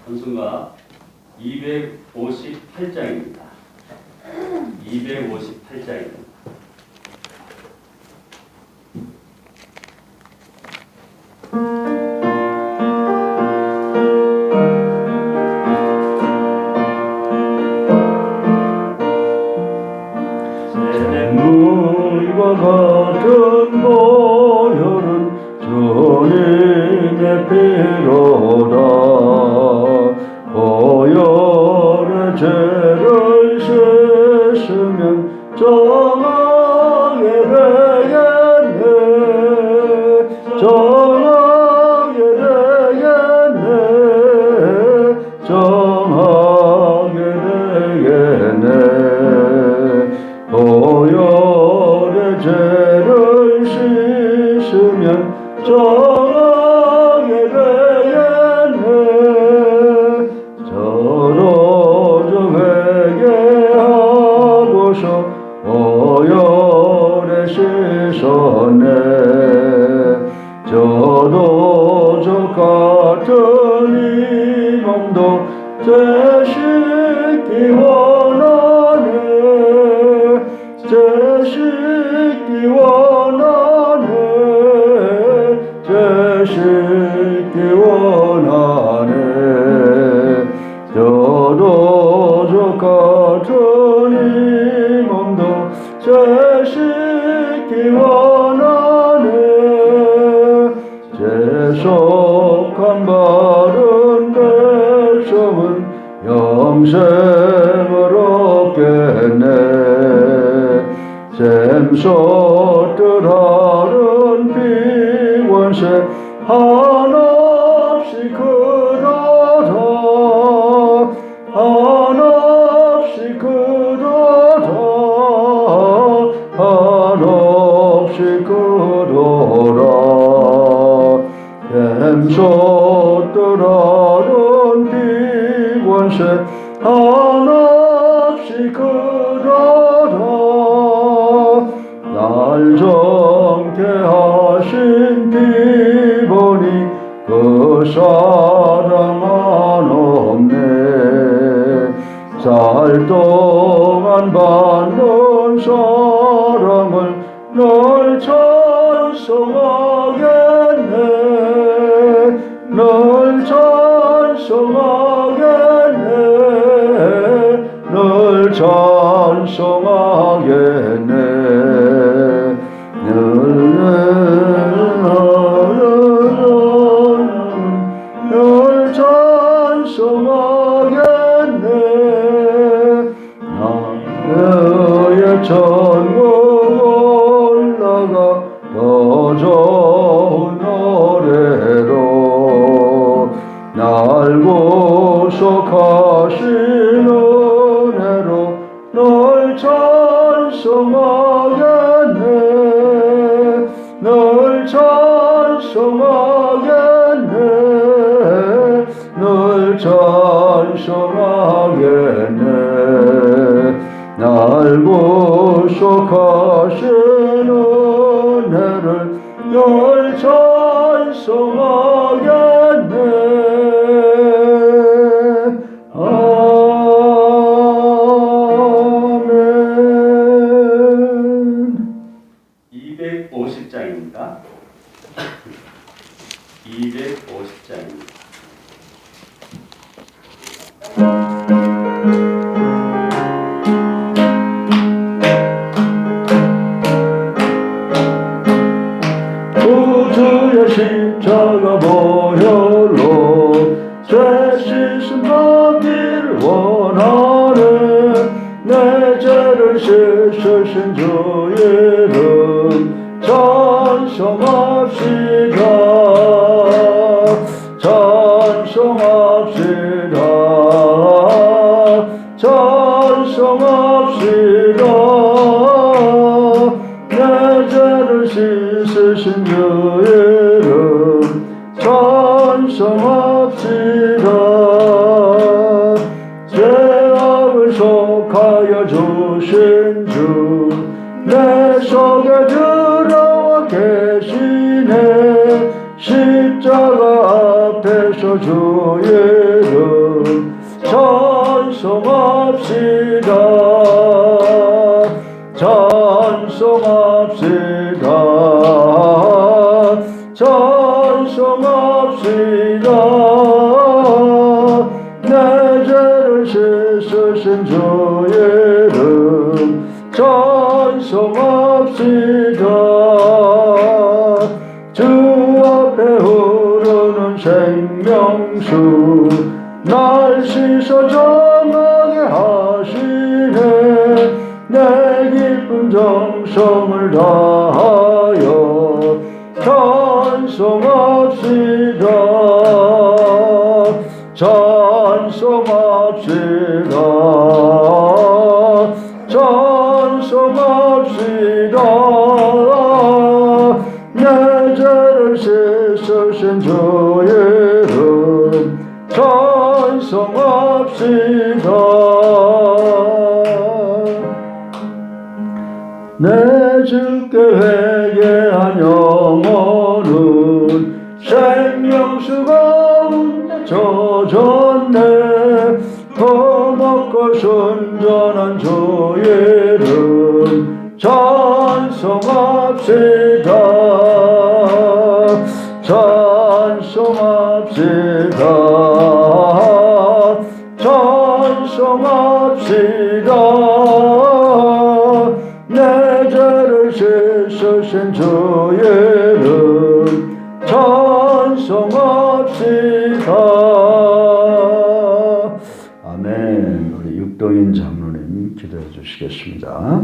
선순가 258장입니다. 258장입니다. 물과 같은 보혈은 주님의 피로다. 보혈의 죄를 씻으면 정하게 되겠네. 정하게 되겠네. 정하게 되겠네. 보혈의 죄를 씻으면 정하게 되겠네. 저로 저 회개하고서 보혈에 씻었네. 저도 저 같은 이 몸도 죄 씻기 원하네. 죄 씻기 원하네. 죄 씻기 원하네. 저도 저 같은 이 몸도 죄 씻기 원하네. 죄 속한 바른 백성은 영생을 얻겠네. 샘솟듯 하는 피원세 한없이 크도다. 한없이 크도다. 한없이 크도다. 샘솟듯 하는 피원세 한없이 크도다. 날 정케 하신 피보니 그 사랑만 없네. 살 동안 받는 사랑을 널 찬송하겠네. 널 찬송하겠네. 널 찬송하겠네. 널 찬송하겠네. 나의 천국 올라가 더 좋은 노래로 날 구속하신 은혜로 널 찬송하겠네. 널 찬송하겠네. 널 찬송하겠네. 날 구속하신 은혜를 널 찬송하겠네. 아멘. 250장입니다. 250장입니다. 구주의 십자가 보혈로 죄 씻음 받기를 원하네. 내 죄를 씻으신 주 이름 찬송합시다. 찬송합시다. 찬송합시다. 내 죄를 씻으신 주 이름 찬송합시다. 죄악을 속하여 주신 주 내 속에 들어와 계시네. 십자가 앞에서 주의 이름 찬송합시다. 찬송합시다. 찬송합시다. 내 죄를 씻으신 주의 이름 찬송합시다. 주 앞에 흐르는 생명수 날 씻어 정하게 하시네. 내 기쁜 정성을 다하여 찬송합시다. 찬송합시다. 찬송합시다. 내 죄를 씻으신 주의 이름 찬송합시다. 내 주께 회개한 영혼은 생명수 가운데 젖었네. 거먹고 순전한 주의 이름 찬송합시다. 찬송합시다. 찬송합시다. 내 죄를 씻으신 주의 이름 찬송합시다. 아멘. 우리 육동인 장로님 기도해 주시겠습니다.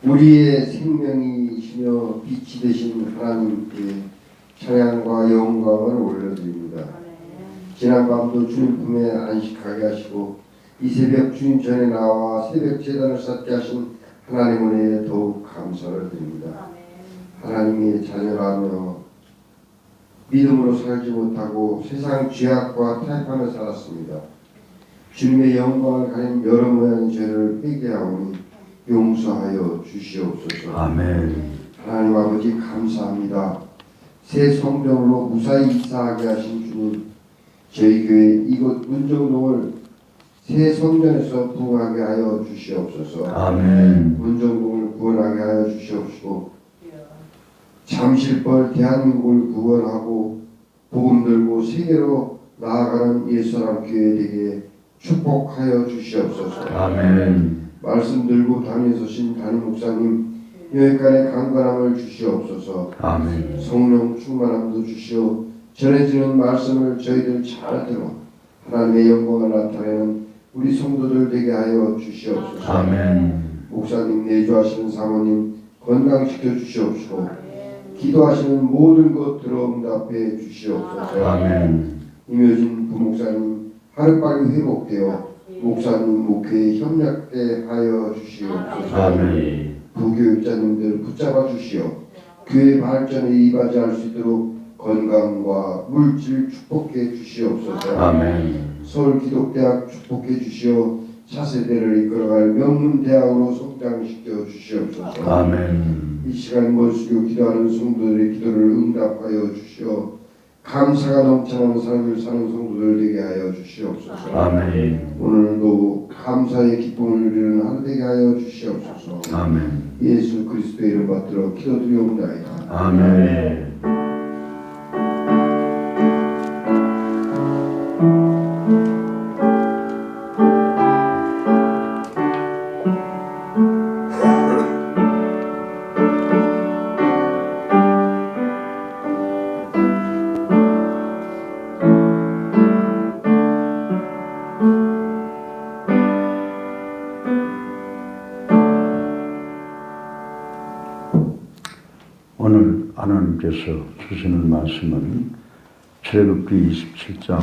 우리의 생명이시며 빛이 되신 하나님께 찬양과 영광을 올려드립니다. 지난밤도 주님 품에 안식하게 하시고 이 새벽 주님 전에 나와 새벽 제단을 쌓게 하신 하나님 은혜에 더욱 감사를 드립니다. 하나님의 자녀라며 믿음으로 살지 못하고 세상 죄악과 타협하며 살았습니다. 주님의 영광을 가린 여러 모양의 죄를 회개하오니 용서하여 주시옵소서. 아멘. 하나님 아버지 감사합니다. 새 성전으로 무사히 이사하게 하신 주님, 저희 교회 이곳 문정동을 새 성전에서 부흥하게 하여 주시옵소서. 아멘. 문정동을 구원하게 하여 주시옵시고 잠실벌 대한민국을 구원하고 복음 들고 세계로 나아가는 예수사람 교회 되게 축복하여 주시옵소서. 아멘. 말씀 들고 다니소신 담임 목사님 여기까지 강건함을 주시옵소서. 아멘. 성령 충만함도 주시오. 전해지는 말씀을 저희들 잘 들어 하나님의 영광을 나타내는 우리 성도들 되게 하여 주시옵소서. 아멘. 목사님 내주하시는 사모님 건강시켜 주시옵시고 기도하시는 모든 것 들어 응답해 주시옵소서. 아멘. 임효진 부목사님 하루빨리 회복되어 목사님 목회에 협력되게 하여 주시옵소서. 아멘. 부교육자님들 붙잡아 주시어 교회 발전에 이바지할 수 있도록 건강과 물질 축복해 주시옵소서. 아멘. 서울기독대학 축복해 주시어 차세대를 이끌어갈 명문대학으로 성장시켜 주시옵소서. 아멘. 이 시간 몰수교 기도하는 성도들의 기도를 응답하여 주시어 감사가 넘쳐나는 삶을 사는 성도들 되게 하여 주시옵소서. 아멘. 오늘도 감사의 기쁨을 누리는 하루 되게 하여 주시옵소서. 아멘. 예수 그리스도의 이름 받들어 기도드리옵나이다. 아멘. 오늘 하나님께서 주시는 말씀은 출애굽기 27장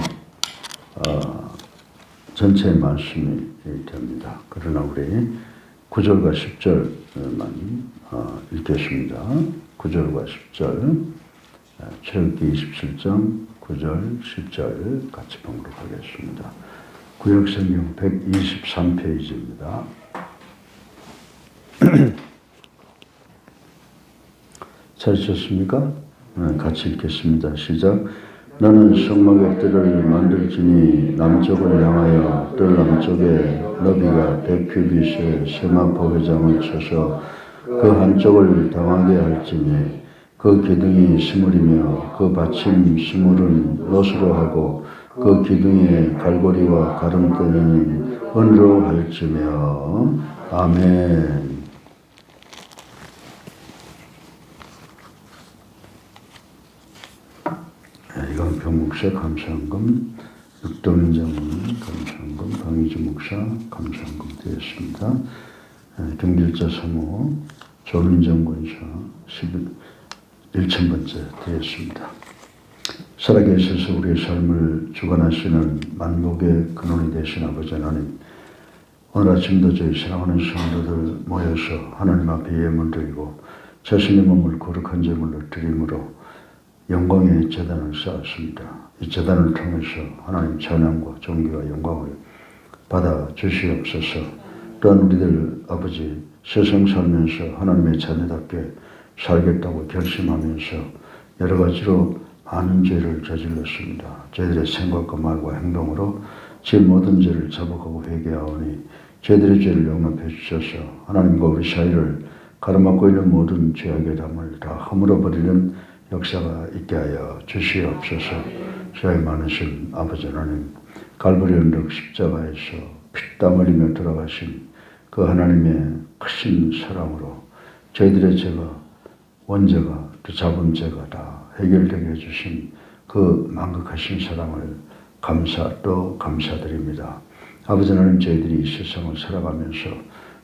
전체의 말씀이 됩니다. 그러나 우리 9절과 10절만 읽겠습니다. 9절과 10절 출애굽기 27장 9절 10절 같이 봉독하겠습니다. 구역성경 123페이지입니다. 찾으셨습니까? 네, 같이 읽겠습니다. 시작. 너는 성막의 뜰을 만들지니 남쪽을 향하여 뜰 남쪽에 너비가 100규빗의 세마포 회장을 쳐서 그 한쪽을 당하게 할지니 그 기둥이 스물이며 그 받침 스물은 롯으로 하고 그 기둥의 갈고리와 가름대는 은으로 할지며. 아멘. 이건 병목사 감사헌금, 육동인 장로님 감사헌금, 방희주 목사 감사헌금 되었습니다. 경길자 사모, 조민정 권사 1,000번째 되었습니다. 살아계셔서 우리의 삶을 주관하시는 만복의 근원이 되신 아버지 하나님, 오늘 아침도 저희 사랑하는 성도들 모여서 하나님 앞에 예물 드리고 자신의 몸을 거룩한 제물로 드림으로 영광의 제단을 쌓았습니다. 이 제단을 통해서 하나님 찬양과 존귀와 영광을 받아 주시옵소서. 또한 우리들 아버지 세상 살면서 하나님의 자녀답게 살겠다고 결심하면서 여러 가지로 많은 죄를 저질렀습니다. 저희들의 생각과 말과 행동으로 제 모든 죄를 자복하고 회개하오니 저희들의 죄를 용납해 주셔서 하나님과 우리 사이를 가로막고 있는 모든 죄악의 담을 다 허물어버리는 역사가 있게 하여 주시옵소서. 저희 많으신 아버지 하나님, 갈보리 언덕 십자가에서 피땀 흘리며 돌아가신 그 하나님의 크신 사랑으로 저희들의 죄가, 원죄가, 또 잡은 죄가 다 해결되게 해주신 그 만극하신 사랑을 또 감사드립니다. 아버지 하나님, 저희들이 이 세상을 살아가면서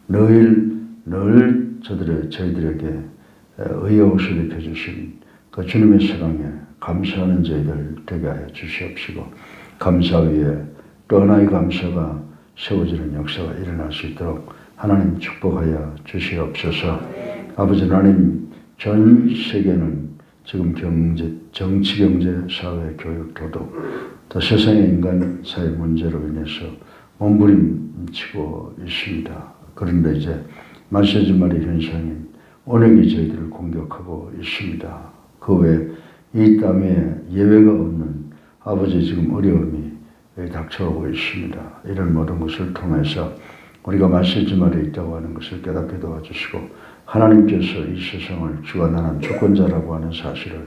늘 저희들에게 의의 옷을 입혀주신 그 주님의 사랑에 감사하는 저희들 되게 하여 주시옵시고, 감사 위에 또 하나의 감사가 세워지는 역사가 일어날 수 있도록 하나님 축복하여 주시옵소서. 아버지 하나님, 전 세계는 지금 정치, 경제, 사회, 교육, 도덕, 또 세상의 인간 사회 문제로 인해서 몸부림치고 있습니다. 그런데 이제 마세주말의 현상인 온역이 저희들을 공격하고 있습니다. 그 외에 이 땅에 예외가 없는 아버지 지금 어려움이 닥쳐오고 있습니다. 이런 모든 것을 통해서 우리가 마세주말에 있다고 하는 것을 깨닫게 도와주시고, 하나님께서 이 세상을 주관하는 주권자라고 하는 사실을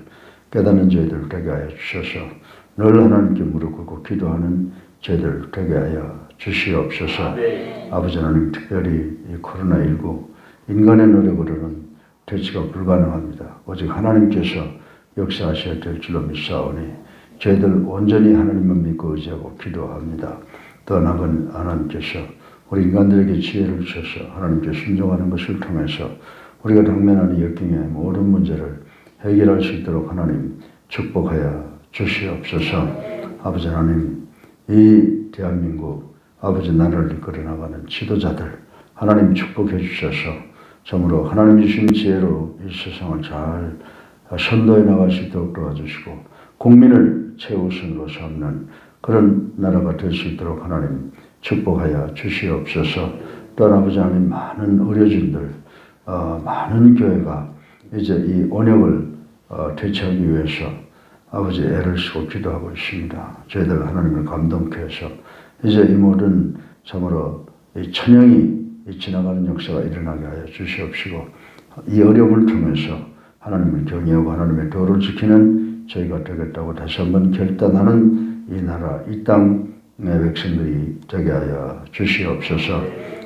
깨닫는 저희들 되게 하여 주셔서 늘 하나님께 무릎 꿇고 기도하는 저희들 되게 하여 주시옵소서. 아버지 하나님, 특별히 이 코로나19 인간의 노력으로는 대치가 불가능합니다. 오직 하나님께서 역사하셔야 될 줄로 믿사오니 저희들 온전히 하나님만 믿고 의지하고 기도합니다. 또한 하나님께서 우리 인간들에게 지혜를 주셔서 하나님께 순종하는 것을 통해서 우리가 당면하는 역경의 모든 문제를 해결할 수 있도록 하나님 축복하여 주시옵소서. 아버지 하나님, 이 대한민국 아버지 나라를 이끌어 나가는 지도자들 하나님 축복해 주셔서 참으로 하나님 주신 지혜로 이 세상을 잘 선도해 나갈 수 있도록 도와주시고, 국민을 최우선으로 삼는 그런 나라가 될 수 있도록 하나님 축복하여 주시옵소서. 또한 아버지 하나님, 많은 의료진들, 많은 교회가 이제 이 온역을 대처하기 위해서 아버지 애를 쓰고 기도하고 있습니다. 저희들 하나님을 감동케 해서 이제 이 모든 참으로 이 천형이 지나가는 역사가 일어나게 하여 주시옵시고, 이 어려움을 통해서 하나님을 경외하고 하나님의 도를 지키는 저희가 되겠다고 다시 한번 결단하는 이 나라, 이 땅의 백성들이 되게 하여 주시옵소서.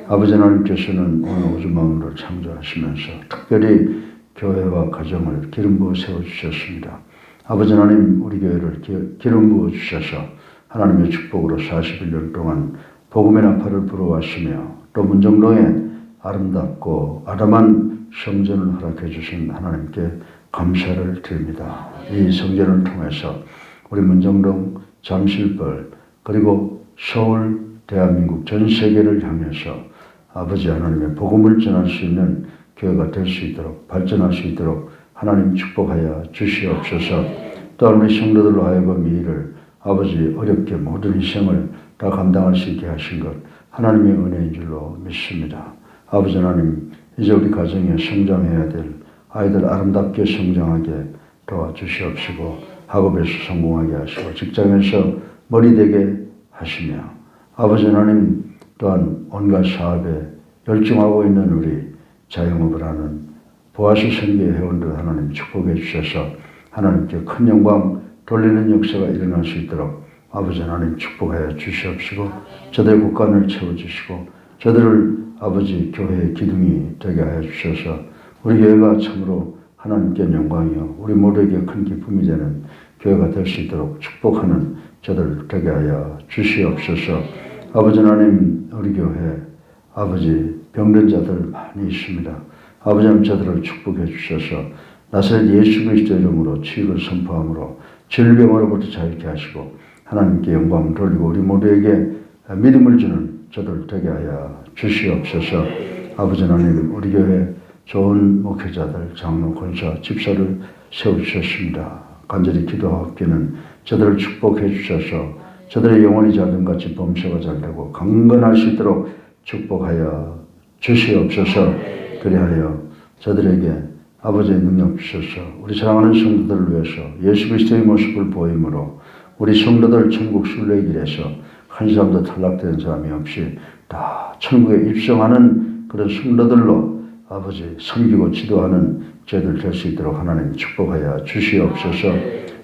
아버지 하나님께서는 오늘 우주 만물을 창조하시면서 특별히 교회와 가정을 기름 부어 세워주셨습니다. 아버지 하나님, 우리 교회를 기름 부어 주셔서 하나님의 축복으로 41년 동안 복음의 나팔을 불어왔으며 또 문정동에 아름답고 아담한 성전을 허락해 주신 하나님께 감사를 드립니다. 이 성전을 통해서 우리 문정동, 잠실벌, 그리고 서울, 대한민국 전 세계를 향해서 아버지 하나님의 복음을 전할 수 있는 교회가 될 수 있도록, 발전할 수 있도록 하나님 축복하여 주시옵소서. 또한 우리 성도들로 하여금 이 일을 아버지 어렵게 모든 희생을 다 감당할 수 있게 하신 것 하나님의 은혜인 줄로 믿습니다. 아버지 하나님, 이제 우리 가정에 성장해야 될 아이들 아름답게 성장하게 도와주시옵시고 학업에서 성공하게 하시고 직장에서 머리 되게 하시며 아버지 하나님 또한 온갖 사업에 열중하고 있는 우리 자영업을 하는 보아스 선교회 회원들 하나님 축복해 주셔서 하나님께 큰 영광 돌리는 역사가 일어날 수 있도록 아버지 하나님 축복하여 주시옵시고 저들의 국간을 채워주시고 저들을 아버지 교회의 기둥이 되게 하여 주셔서 우리 교회가 참으로 하나님께 영광이요 우리 모두에게 큰 기쁨이 되는 교회가 될 수 있도록 축복하는 저들 되게 하여 주시옵소서. 아버지 하나님 우리 교회 아버지 병든 자들 많이 있습니다. 아버지 하나님 저들을 축복해 주셔서 나사렛 예수 그리스도 이름으로 치유를 선포함으로 질병으로부터 자유케 하시고 하나님께 영광을 돌리고 우리 모두에게 믿음을 주는 저들 되게 하여 주시옵소서. 아버지 하나님 우리 교회 좋은 목회자들 장로 권사 집사를 세워주셨습니다. 간절히 기도하옵기는 저들을 축복해 주셔서 저들의 영혼이 자금같이 범사가 잘되고 강건할 수 있도록 축복하여 주시옵소서. 그리하여 저들에게 아버지의 능력 주셔서 우리 사랑하는 성도들을 위해서 예수 그리스도의 모습을 보임으로 우리 성도들 천국 순례의 길에서 한 사람도 탈락된 사람이 없이 다 천국에 입성하는 그런 성도들로 아버지 섬기고 지도하는 저희들 될 수 있도록 하나님 축복하여 주시옵소서.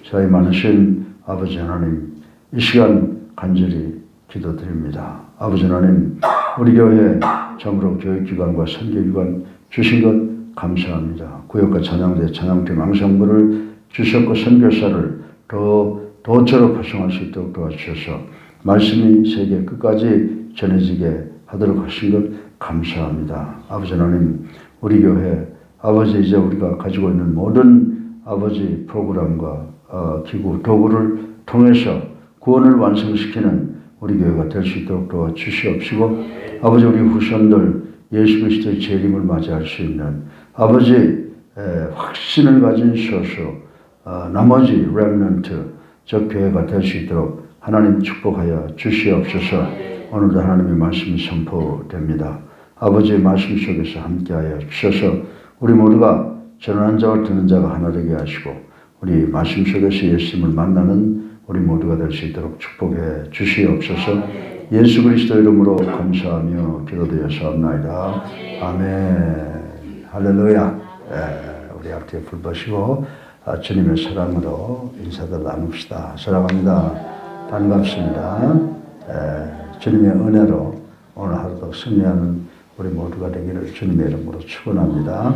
사이 많으신 아버지 하나님 이 시간 간절히 기도드립니다. 아버지 하나님 우리 교회 참으로 교육기관과 선교기관 주신 것 감사합니다. 구역과 찬양대 찬양팀 앙상블을 주셨고 선교사를 더 도처로 활성화할 수 있도록 도와주셔서 말씀이 세계 끝까지 전해지게 하도록 하신 것 감사합니다. 아버지 하나님 우리 교회 아버지 이제 우리가 가지고 있는 모든 아버지 프로그램과 기구 도구를 통해서 구원을 완성시키는 우리 교회가 될 수 있도록 도와주시옵시고 아버지 우리 후손들 예수 그리스도의 재림을 맞이할 수 있는 아버지 확신을 가진 소수 나머지 렘넌트 저 교회가 될 수 있도록 하나님 축복하여 주시옵소서. 오늘도 하나님의 말씀이 선포됩니다. 아버지의 말씀 속에서 함께하여 주셔서 우리 모두가 전하는 자와 듣는 자가 하나 되게 하시고 우리 말씀 속에서 예수님을 만나는 우리 모두가 될 수 있도록 축복해 주시옵소서. 예수 그리스도 이름으로 감사하며 기도드렸사옵나이다. 아멘. 할렐루야. 우리 앞뒤에 불 보시고 주님의 사랑으로 인사들 나눕시다. 사랑합니다. 반갑습니다. 주님의 은혜로 오늘 하루도 승리하는 우리 모두가 되기를 주님의 이름으로 축원합니다.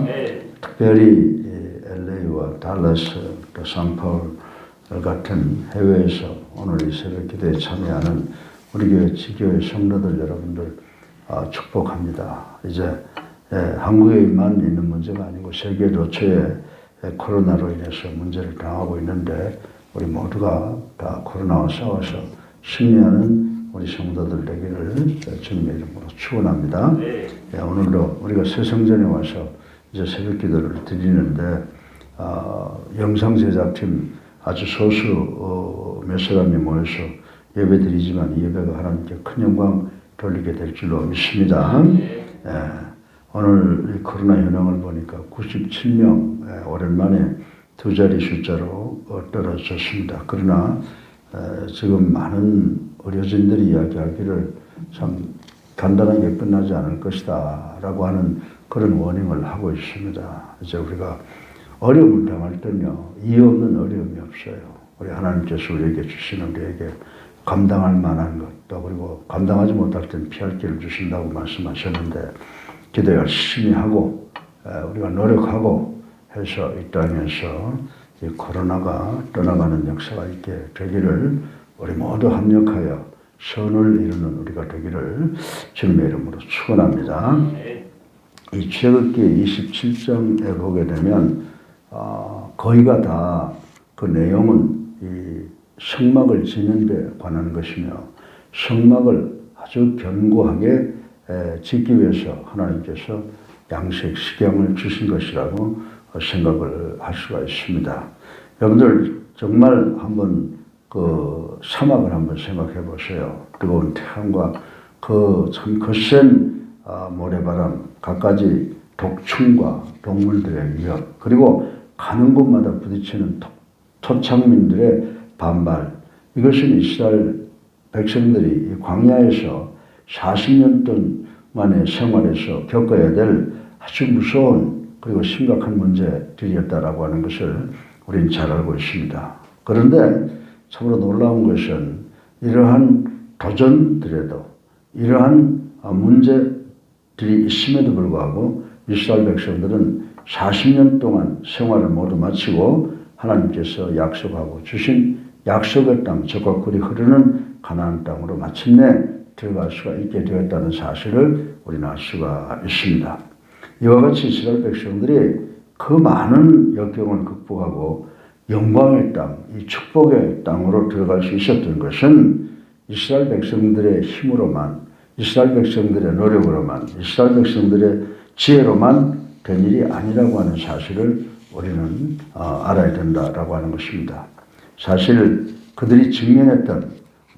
특별히 LA와 달라스, 또 상파울 같은 해외에서 오늘 이 새벽 기도에 참여하는 우리 교회 지교회 성도들 여러분들 축복합니다. 이제 한국에만 있는 문제가 아니고 세계 도처에 코로나로 인해서 문제를 당하고 있는데 우리 모두가 다 코로나와 싸워서 승리하는 우리 성도들 되기를 주님의 이름으로 축원합니다. 오늘도 우리가 새성전에 와서 이제 새벽 기도를 드리는데 영상 제작팀 아주 소수 몇 사람이 모여서 예배 드리지만 이 예배가 하나님께 큰 영광 돌리게 될 줄로 믿습니다. 오늘 이 코로나 현황을 보니까 97명 오랜만에 두 자리 숫자로 떨어졌습니다. 그러나 지금 많은 의료진들이 이야기하기를 참 간단하게 끝나지 않을 것이다 라고 하는 그런 워닝을 하고 있습니다. 이제 우리가 어려움을 당할 때는요 이유 없는 어려움이 없어요. 우리 하나님께서 우리에게 주시는 우리에게 감당할 만한 것 또 그리고 감당하지 못할 때는 피할 길을 주신다고 말씀하셨는데 기도 열심히 하고 우리가 노력하고 해서 이 땅에서 이 코로나가 떠나가는 역사가 있게 되기를 우리 모두 합력하여 선을 이루는 우리가 되기를 주님의 이름으로 축원합니다. 이 출애굽기 27장에 보게 되면 거의가 다 그 내용은 이 성막을 짓는 데 관한 것이며 성막을 아주 견고하게 짓기 위해서 하나님께서 양식 식양을 주신 것이라고 생각을 할 수가 있습니다. 여러분들 정말 한번 그 사막을 한번 생각해 보세요. 뜨거운 태양과 그 참 거센 모래바람, 갖가지 독충과 동물들의 위협, 그리고 가는 곳마다 부딪히는 토착민들의 반발, 이것은 이스라엘 백성들이 광야에서 40년 동안의 생활에서 겪어야 될 아주 무서운 그리고 심각한 문제들이었다라고 하는 것을 우리는 잘 알고 있습니다. 그런데 참으로 놀라운 것은 이러한 도전들에도 이러한 문제들이 있음에도 불구하고 이스라엘 백성들은 40년 동안 생활을 모두 마치고 하나님께서 약속하고 주신 약속의 땅, 젖과 꿀이 흐르는 가나안 땅으로 마침내 들어갈 수가 있게 되었다는 사실을 우리는 알 수가 있습니다. 이와 같이 이스라엘 백성들이 그 많은 역경을 극복하고 영광의 땅, 이 축복의 땅으로 들어갈 수 있었던 것은 이스라엘 백성들의 힘으로만, 이스라엘 백성들의 노력으로만, 이스라엘 백성들의 지혜로만 된 일이 아니라고 하는 사실을 우리는 알아야 된다라고 하는 것입니다. 사실 그들이 직면했던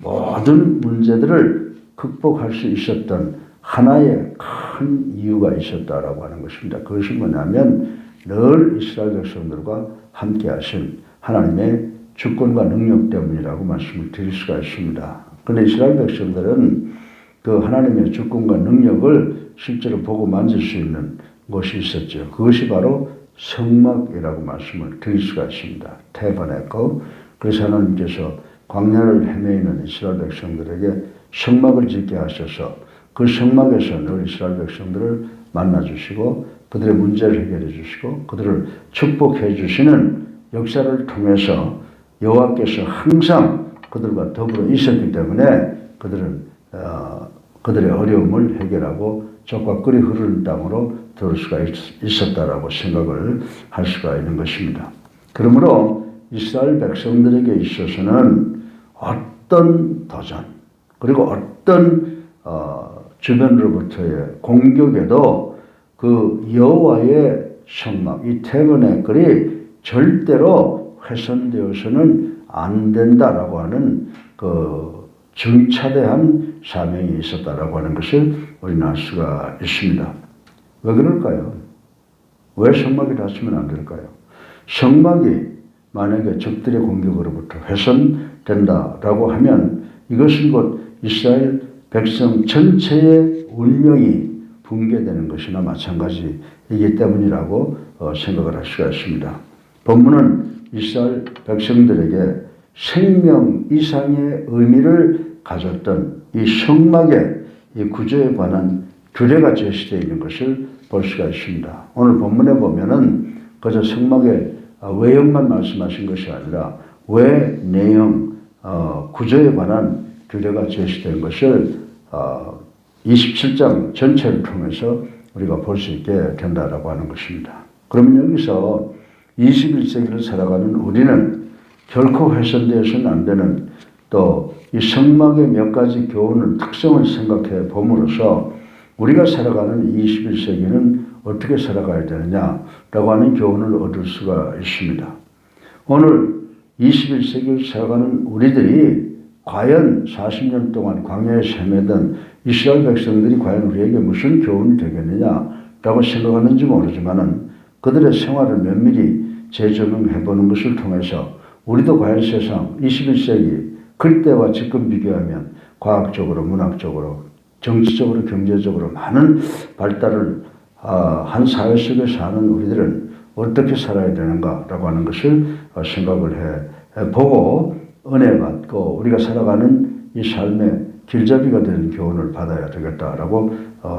모든 문제들을 극복할 수 있었던 하나의 큰 이유가 있었다라고 하는 것입니다. 그것이 뭐냐면 늘 이스라엘 백성들과 함께 하신 하나님의 주권과 능력 때문이라고 말씀을 드릴 수가 있습니다. 그런데 이스라엘 백성들은 그 하나님의 주권과 능력을 실제로 보고 만질 수 있는 것이 있었죠. 그것이 바로 성막이라고 말씀을 드릴 수가 있습니다. 태바네코. 그래서 하나님께서 광야를 헤매이는 이스라엘 백성들에게 성막을 짓게 하셔서 그 성막에서 늘 이스라엘 백성들을 만나주시고 그들의 문제를 해결해 주시고 그들을 축복해 주시는 역사를 통해서 여호와께서 항상 그들과 더불어 있었기 때문에 그들은 그들의 어려움을 해결하고 젖과 꿀이 흐르는 땅으로 들어올 수가 있었다라고 생각을 할 수가 있는 것입니다. 그러므로 이스라엘 백성들에게 있어서는 어떤 도전 그리고 어떤 주변으로부터의 공격에도 그 여호와의 성막, 이 태버네클이 절대로 훼손되어서는 안 된다라고 하는 그 중차대한 사명이 있었다라고 하는 것을 우리는 알 수가 있습니다. 왜 그럴까요? 왜 성막이 닫히면 안 될까요? 성막이 만약에 적들의 공격으로부터 훼손된다라고 하면 이것은 곧 이스라엘 백성 전체의 운명이 붕괴되는 것이나 마찬가지이기 때문이라고 생각을 할 수가 있습니다. 본문은 이스라엘 백성들에게 생명 이상의 의미를 가졌던 이 성막의 이 구조에 관한 규례가 제시되어 있는 것을 볼 수가 있습니다. 오늘 본문에 보면은 그저 성막의 외형만 말씀하신 것이 아니라 외 내용 구조에 관한 규례가 제시된 것을 27장 전체를 통해서 우리가 볼 수 있게 된다라고 하는 것입니다. 그러면 여기서 21세기를 살아가는 우리는 결코 훼손되어서는 안 되는 또 이 성막의 몇 가지 교훈을 특성을 생각해 봄으로써 우리가 살아가는 21세기는 어떻게 살아가야 되느냐라고 하는 교훈을 얻을 수가 있습니다. 오늘 21세기를 살아가는 우리들이 과연 40년 동안 광야에서 헤매던 이스라엘 백성들이 과연 우리에게 무슨 교훈이 되겠느냐라고 생각하는지 모르지만은 그들의 생활을 면밀히 재조명해 보는 것을 통해서 우리도 과연 세상 21세기 그때와 지금 비교하면 과학적으로, 문학적으로, 정치적으로, 경제적으로 많은 발달을 한 사회 속에 사는 우리들은 어떻게 살아야 되는가라고 하는 것을 생각을 해보고 은혜 받고 우리가 살아가는 이 삶의 길잡이가 되는 교훈을 받아야 되겠다라고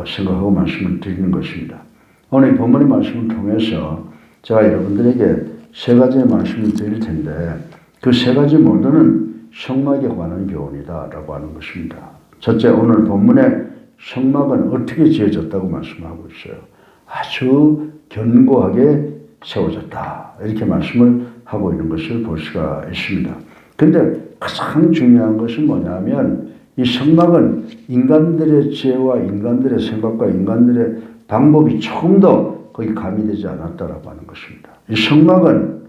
생각하고 말씀을 드리는 것입니다. 오늘 이 본문의 말씀을 통해서 제가 여러분들에게 세 가지의 말씀을 드릴 텐데 그 세 가지 모두는 성막에 관한 교훈이다라고 하는 것입니다. 첫째, 오늘 본문에 성막은 어떻게 지어졌다고 말씀하고 있어요. 아주 견고하게 세워졌다. 이렇게 말씀을 하고 있는 것을 볼 수가 있습니다. 그런데 가장 중요한 것은 뭐냐면 이 성막은 인간들의 지혜와 인간들의 생각과 인간들의 방법이 조금도 거기 가미되지 않았다라고 하는 것입니다. 이 성막은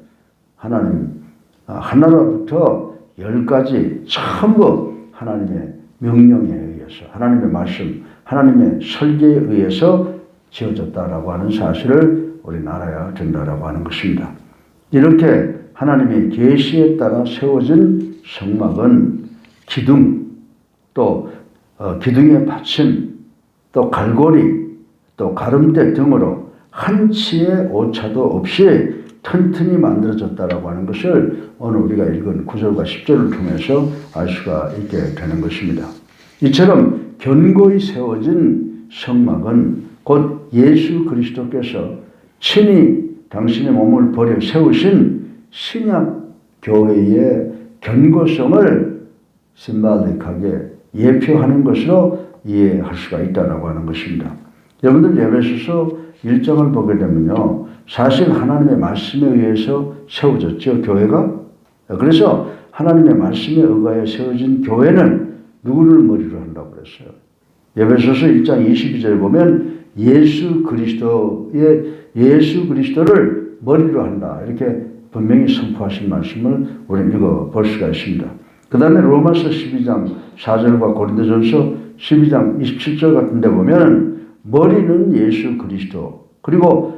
하나님 하나로부터 10가지 전부 하나님의 명령에 의해서 하나님의 말씀, 하나님의 설계에 의해서 지어졌다라고 하는 사실을 우리는 알아야 된다라고 하는 것입니다. 이렇게 하나님의 계시에 따라 세워진 성막은 기둥, 또 기둥의 받침, 또 갈고리, 또 가름대 등으로 한치의 오차도 없이 튼튼히 만들어졌다라고 하는 것을 오늘 우리가 읽은 9절과 10절을 통해서 알 수가 있게 되는 것입니다. 이처럼 견고히 세워진 성막은 곧 예수 그리스도께서 친히 당신의 몸을 버려 세우신 신약 교회의 견고성을 심발릭하게 예표하는 것으로 이해할 수가 있다고 하는 것입니다. 여러분들 에베소서 1장을 보게 되면요, 사실 하나님의 말씀에 의해서 세워졌죠, 교회가. 그래서 하나님의 말씀에 의하여 세워진 교회는 누구를 머리로 한다고 그랬어요? 에베소서 1장 22절에 보면 예수 그리스도를 머리로 한다, 이렇게 분명히 선포하신 말씀을 우리는 읽어볼 수가 있습니다. 그 다음에 로마서 12장 4절과 고린도전서 12장 27절 같은 데 보면 머리는 예수 그리스도, 그리고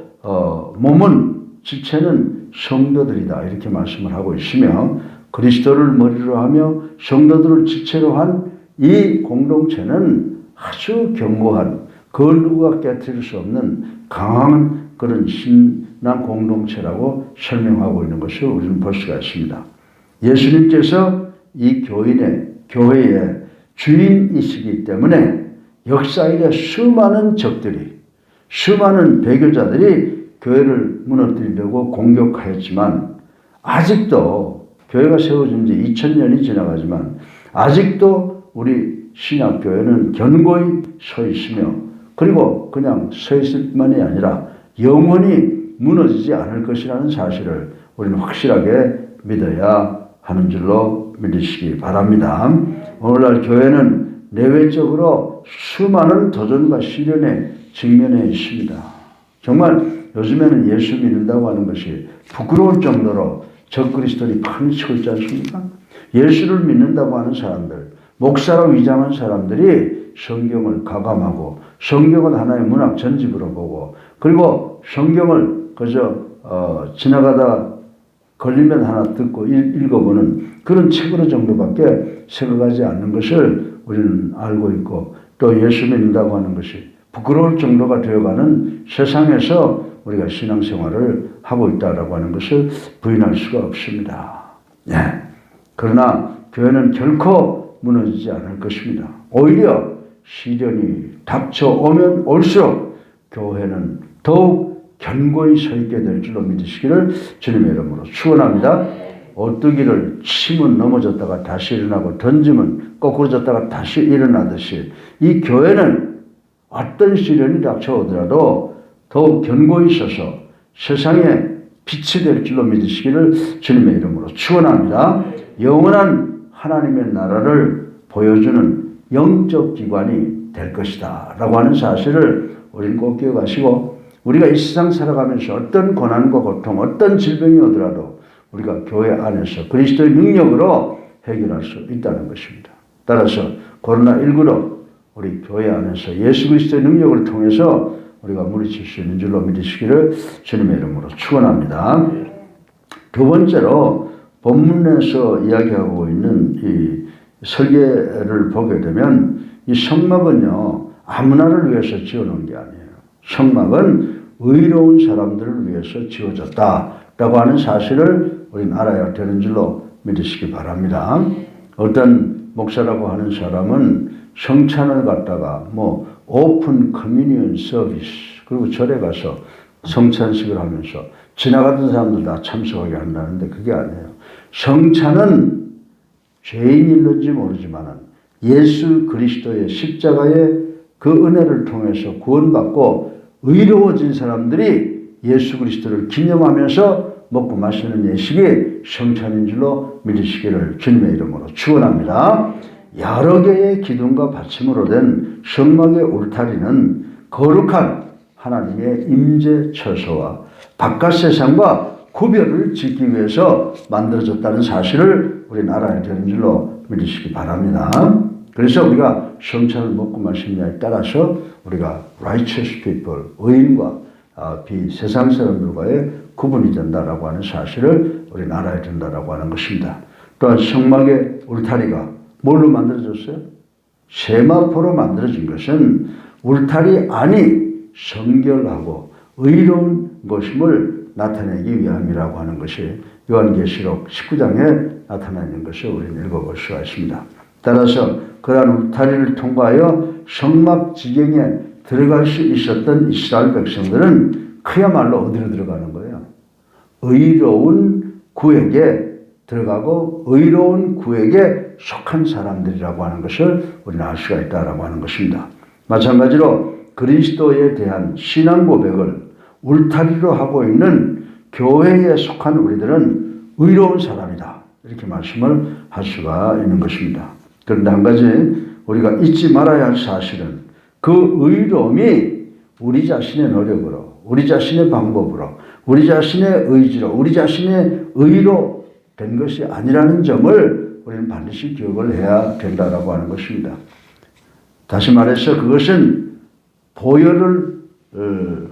몸은, 지체는 성도들이다, 이렇게 말씀을 하고 있으며, 그리스도를 머리로 하며 성도들을 지체로 한 이 공동체는 아주 견고한, 그 누구가 깨뜨릴 수 없는 강한 그런 신앙 공동체라고 설명하고 있는 것을 우리는 볼 수가 있습니다. 예수님께서 이 교회의 주인이시기 때문에 역사일에 수많은 적들이, 수많은 배교자들이 교회를 무너뜨리려고 공격하였지만, 아직도 교회가 세워진 지 2000년이 지나가지만 아직도 우리 신약교회는 견고히 서 있으며, 그리고 그냥 서 있을 뿐만이 아니라 영원히 무너지지 않을 것이라는 사실을 우리는 확실하게 믿어야 하는 줄로 믿으시기 바랍니다. 오늘날 교회는 내외적으로 수많은 도전과 시련에 직면해 있습니다. 정말 요즘에는 예수 믿는다고 하는 것이 부끄러울 정도로 적그리스도들이 판치고 있지 않습니까? 예수를 믿는다고 하는 사람들, 목사로 위장한 사람들이 성경을 가감하고 성경은 하나의 문학 전집으로 보고, 그리고 성경을 그저 지나가다 걸리면 하나 듣고 읽어보는 그런 책으로 정도밖에 생각하지 않는 것을 우리는 알고 있고, 또 예수 믿는다고 하는 것이 부끄러울 정도가 되어가는 세상에서 우리가 신앙생활을 하고 있다고 하는 것을 부인할 수가 없습니다. 네. 그러나 교회는 결코 무너지지 않을 것입니다. 오히려 시련이 닥쳐오면 올수록 교회는 더욱 견고히 서 있게 될 줄로 믿으시기를 주님의 이름으로 축원합니다. 오뚜기를 치면 넘어졌다가 다시 일어나고 던지면 거꾸로졌다가 다시 일어나듯이 이 교회는 어떤 시련이 닥쳐오더라도 더욱 견고히 서서 세상에 빛이 될 줄로 믿으시기를 주님의 이름으로 축원합니다. 영원한 하나님의 나라를 보여주는 영적 기관이 될 것이다 라고 하는 사실을 우리는 꼭 기억하시고, 우리가 이 세상 살아가면서 어떤 고난과 고통, 어떤 질병이 오더라도 우리가 교회 안에서 그리스도의 능력으로 해결할 수 있다는 것입니다. 따라서 코로나19로 우리 교회 안에서 예수 그리스도의 능력을 통해서 우리가 물리칠 수 있는 줄로 믿으시기를 주님의 이름으로 축원합니다. 두 번째로 본문에서 이야기하고 있는 이 설계를 보게 되면 이 성막은요, 아무나를 위해서 지어놓은 게 아니에요. 성막은 의로운 사람들을 위해서 지어졌다라고 하는 사실을 우리는 알아야 되는 줄로 믿으시기 바랍니다. 어떤 목사라고 하는 사람은 성찬을 갖다가 오픈 커뮤니언 서비스, 그리고 절에 가서 성찬식을 하면서 지나가던 사람들 다 참석하게 한다는데 그게 아니에요. 성찬은 죄인일는지 모르지만 예수 그리스도의 십자가의 그 은혜를 통해서 구원받고 의로워진 사람들이 예수 그리스도를 기념하면서 먹고 마시는 예식이 성찬인 줄로 믿으시기를 주님의 이름으로 축원합니다. 여러 개의 기둥과 받침으로 된 성막의 울타리는 거룩한 하나님의 임재 처소와 바깥 세상과 구별을 짓기 위해서 만들어졌다는 사실을 우리는 알아야 되는 줄로 믿으시기 바랍니다. 그래서 우리가 성찬을 먹고 마시느냐에 따라서 우리가 righteous people, 의인과 세상 사람들과의 구분이 된다라고 하는 사실을 우리는 알아야 된다라고 하는 것입니다. 또한 성막의 울타리가 뭘로 만들어졌어요? 세마포로 만들어진 것은 울타리 안이 성결하고 의로운 것임을 나타내기 위함이라고 하는 것이 요한계시록 19장에 나타나 있는 것을 우리는 읽어볼 수가 있습니다. 따라서 그러한 울타리를 통과하여 성막 지경에 들어갈 수 있었던 이스라엘 백성들은 그야말로 어디로 들어가는 거예요? 의로운 구에게 들어가고 의로운 구에게 속한 사람들이라고 하는 것을 우리는 알 수가 있다라고 하는 것입니다. 마찬가지로 그리스도에 대한 신앙 고백을 울타리로 하고 있는 교회에 속한 우리들은 의로운 사람이다. 이렇게 말씀을 할 수가 있는 것입니다. 그런데 한 가지 우리가 잊지 말아야 할 사실은 그 의로움이 우리 자신의 노력으로, 우리 자신의 방법으로, 우리 자신의 의지로, 우리 자신의 의로 된 것이 아니라는 점을 우리는 반드시 기억을 해야 된다라고 하는 것입니다. 다시 말해서 그것은 보혈을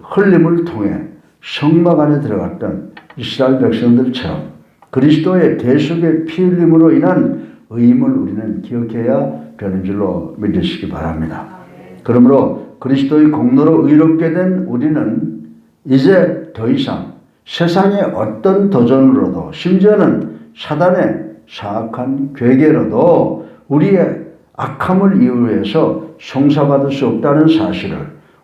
흘림을 통해 성막 안에 들어갔던 이스라엘 백성들처럼 그리스도의 대속의 피 흘림으로 인한 의임을 우리는 기억해야 되는 줄로 믿으시기 바랍니다. 그러므로 그리스도의 공로로 의롭게 된 우리는 이제 더 이상 세상의 어떤 도전으로도 심지어는 사단의 사악한 괴계로도 우리의 악함을 이유해서 송사받을 수 없다는 사실을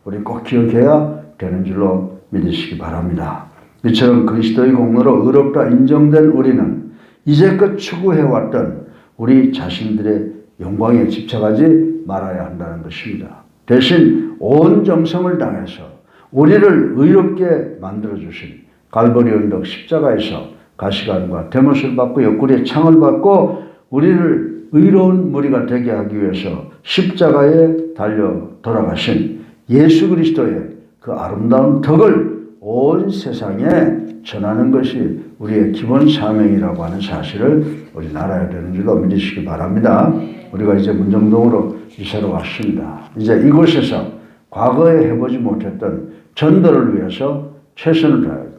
우리 꼭 기억해야 되는 줄로 믿으시기 바랍니다. 이처럼 그리스도의 공로로 의롭다 인정된 우리는 이제껏 추구해왔던 우리 자신들의 영광에 집착하지 말아야 한다는 것입니다. 대신 온 정성을 다해서 우리를 의롭게 만들어주신 갈보리 언덕 십자가에서 가시관과 대못을 받고 옆구리에 창을 받고 우리를 의로운 무리가 되게 하기 위해서 십자가에 달려 돌아가신 예수 그리스도의 그 아름다운 덕을 온 세상에 전하는 것이 우리의 기본 사명이라고 하는 사실을 우리는 알아야 되는 줄로 믿으시기 바랍니다. 우리가 이제 문정동으로 이사를 왔습니다. 이제 이곳에서 과거에 해보지 못했던 전도를 위해서 최선을 다해야 돼요.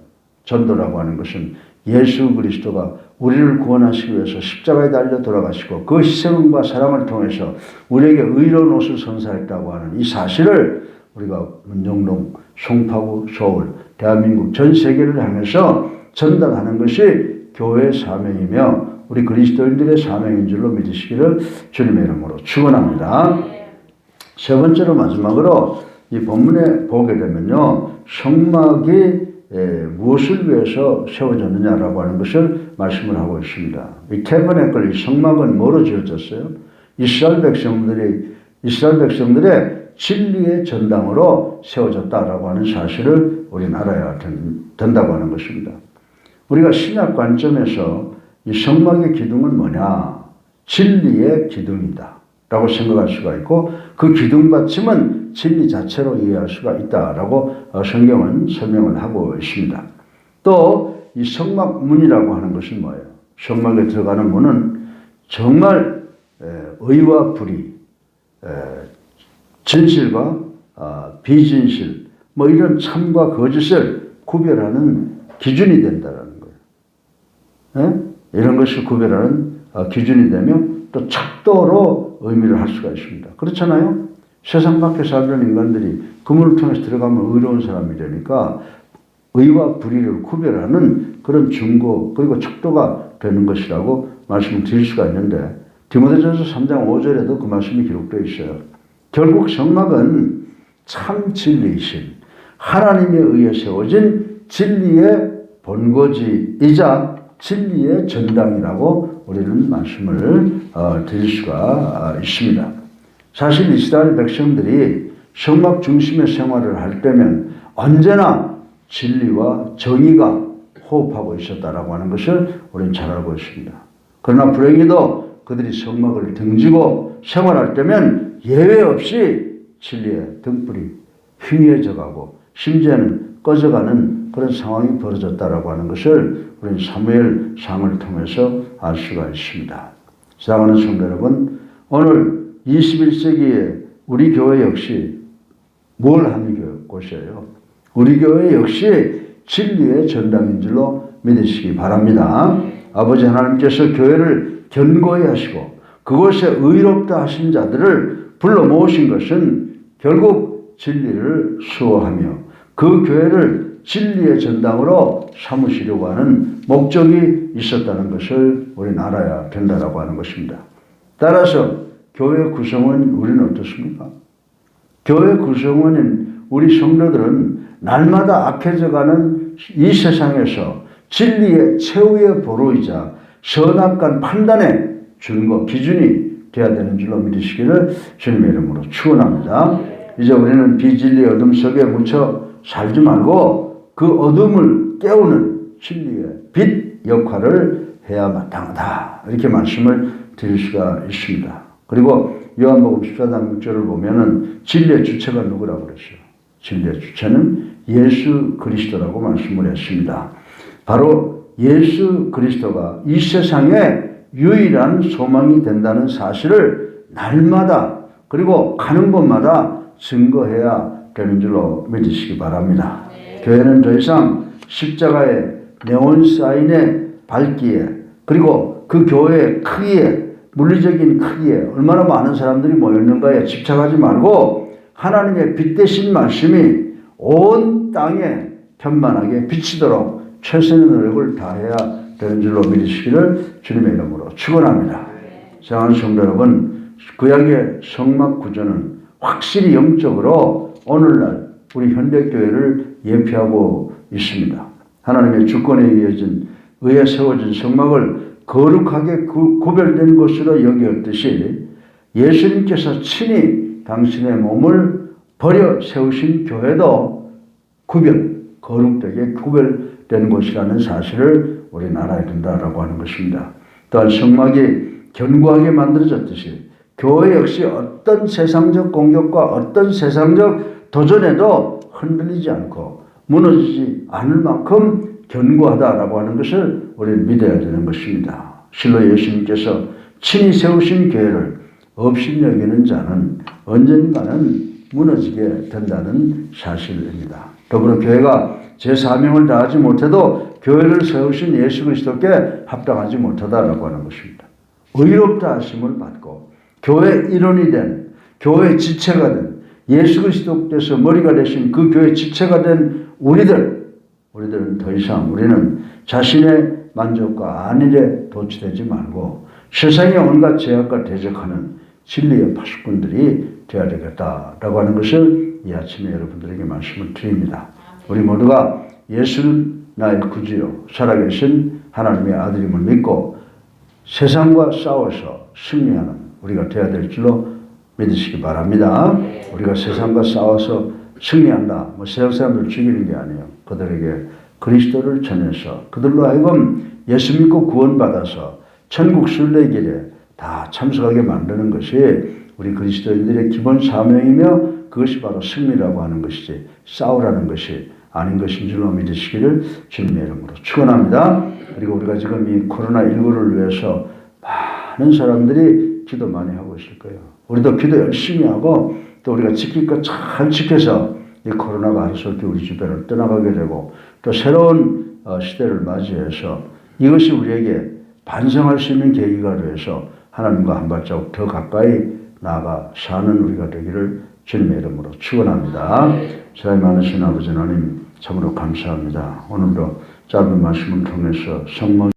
전도라고 하는 것은 예수 그리스도가 우리를 구원하시기 위해서 십자가에 달려 돌아가시고 그 희생과 사랑을 통해서 우리에게 의로운 옷을 선사했다고 하는 이 사실을 우리가 문정동, 송파구, 서울, 대한민국 전 세계를 향해서 전달하는 것이 교회의 사명이며 우리 그리스도인들의 사명인 줄로 믿으시기를 주님의 이름으로 축원합니다. 세 번째로 마지막으로 이 본문에 보게 되면요. 성막이 무엇을 위해서 세워졌느냐라고 하는 것을 말씀을 하고 있습니다. 이 태버네클, 이 성막은 뭐로 지어졌어요? 이스라엘 백성들의 진리의 전당으로 세워졌다라고 하는 사실을 우리는 알아야 된다고 하는 것입니다. 우리가 신약 관점에서 이 성막의 기둥은 뭐냐? 진리의 기둥이다 라고 생각할 수가 있고 그 기둥 받침은 진리 자체로 이해할 수가 있다라고 성경은 설명을 하고 있습니다. 또 이 성막 문이라고 하는 것은 뭐예요? 성막에 들어가는 문은 정말 의와 불의, 진실과 비진실, 뭐 이런 참과 거짓을 구별하는 기준이 된다는 거예요. 이런 것을 구별하는 기준이 되면 또 척도로 의미를 할 수가 있습니다. 그렇잖아요? 세상 밖에 살던 인간들이 그 문을 통해서 들어가면 의로운 사람이 되니까 의와 불의를 구별하는 그런 증거 그리고 척도가 되는 것이라고 말씀을 드릴 수가 있는데 디모데전서 3장 5절에도 그 말씀이 기록되어 있어요. 결국 성막은 참 진리이신 하나님에 의해 세워진 진리의 본거지이자 진리의 전당이라고 우리는 말씀을 드릴 수가 있습니다. 사실 이스라엘 백성들이 성막 중심의 생활을 할 때면 언제나 진리와 정의가 호흡하고 있었다라고 하는 것을 우리는 잘 알고 있습니다. 그러나 불행히도 그들이 성막을 등지고 생활할 때면 예외 없이 진리의 등불이 희미해져 가고 심지어는 꺼져가는 그런 상황이 벌어졌다라고 하는 것을 우리는 사무엘상을 통해서 알 수가 있습니다. 사랑하는 성도 여러분, 오늘 21세기에 우리 교회 역시 뭘 하는 곳이에요? 우리 교회 역시 진리의 전당인 줄로 믿으시기 바랍니다. 아버지 하나님께서 교회를 견고히 하시고 그곳에 의롭다 하신 자들을 불러 모으신 것은 결국 진리를 수호하며 그 교회를 진리의 전당으로 삼으시려고 하는 목적이 있었다는 것을 우리는 알아야 된다라고 하는 것입니다. 따라서 교회 구성원 우리는 어떻습니까? 교회 구성원인 우리 성도들은 날마다 악해져가는 이 세상에서 진리의 최후의 보루이자 선악간 판단의 증거, 기준이 되어야 되는 줄로 믿으시기를 주님의 이름으로 축원합니다. 이제 우리는 비진리의 어둠 속에 묻혀 살지 말고 그 어둠을 깨우는 진리의 빛 역할을 해야 마땅하다. 이렇게 말씀을 드릴 수가 있습니다. 그리고 요한복음 14장 6절을 보면은 진리의 주체가 누구라고 그랬어요? 진리의 주체는 예수 그리스도라고 말씀을 했습니다. 바로 예수 그리스도가 이 세상에 유일한 소망이 된다는 사실을 날마다 그리고 가는 곳마다 증거해야 되는 줄로 믿으시기 바랍니다. 교회는 더 이상 십자가의 네온 사인의 밝기에 그리고 그 교회의 크기에 물리적인 크기에 얼마나 많은 사람들이 모였는가에 집착하지 말고 하나님의 빛 대신 말씀이 온 땅에 편만하게 비치도록 최선의 노력을 다해야 되는 줄로 믿으시기를 주님의 이름으로 축원합니다. 사랑하는 성도 여러분, 구약의 성막 구조는 확실히 영적으로 오늘날 우리 현대교회를 예표하고 있습니다. 하나님의 주권에 의해 세워진 성막을 거룩하게 구별된 것으로 여겼듯이 예수님께서 친히 당신의 몸을 버려 세우신 교회도 거룩되게 구별된 곳이라는 사실을 우리는 알아야 된다라고 하는 것입니다. 또한 성막이 견고하게 만들어졌듯이 교회 역시 어떤 세상적 공격과 어떤 세상적 도전에도 흔들리지 않고 무너지지 않을 만큼 견고하다라고 하는 것을 우리는 믿어야 되는 것입니다. 실로 예수님께서 친히 세우신 교회를 업신여기는 자는 언젠가는 무너지게 된다는 사실입니다. 더불어 교회가 제 사명을 다하지 못해도 교회를 세우신 예수 그리스도께 합당하지 못하다라고 하는 것입니다. 의롭다 하심을 받고 교회 일원이 된 교회 지체가 된 예수 그리스도께서 머리가 되신 그 교회 지체가 된 우리들은 더 이상 우리는 자신의 만족과 안일에 도취되지 말고 세상의 온갖 제약과 대적하는 진리의 파수꾼들이 되어야 되겠다라고 하는 것을 이 아침에 여러분들에게 말씀을 드립니다. 우리 모두가 예수는 나의 구주요 살아계신 하나님의 아들임을 믿고 세상과 싸워서 승리하는 우리가 되어야 될 줄로 믿으시기 바랍니다. 우리가 세상과 싸워서 승리한다. 세상 사람들을 죽이는 게 아니에요. 그들에게 그리스도를 전해서 그들로 하여금 예수 믿고 구원받아서 천국 순례길에 다 참석하게 만드는 것이 우리 그리스도인들의 기본 사명이며 그것이 바로 승리라고 하는 것이지 싸우라는 것이 아닌 것인 줄로 믿으시기를 주님의 이름으로 축원합니다. 그리고 우리가 지금 이 코로나19를 위해서 많은 사람들이 기도 많이 하고 있을 거예요. 우리도 기도 열심히 하고 또 우리가 지킬 것 잘 지켜서 이 코로나가 하루속히 우리 주변을 떠나가게 되고 또 새로운 시대를 맞이해서 이것이 우리에게 반성할 수 있는 계기가 되어서 하나님과 한 발자국 더 가까이 나아가 사는 우리가 되기를 주님의 이름으로 축원합니다. 사랑이 많으신 아버지 하나님 참으로 감사합니다. 오늘도 짧은 말씀을 통해서 성령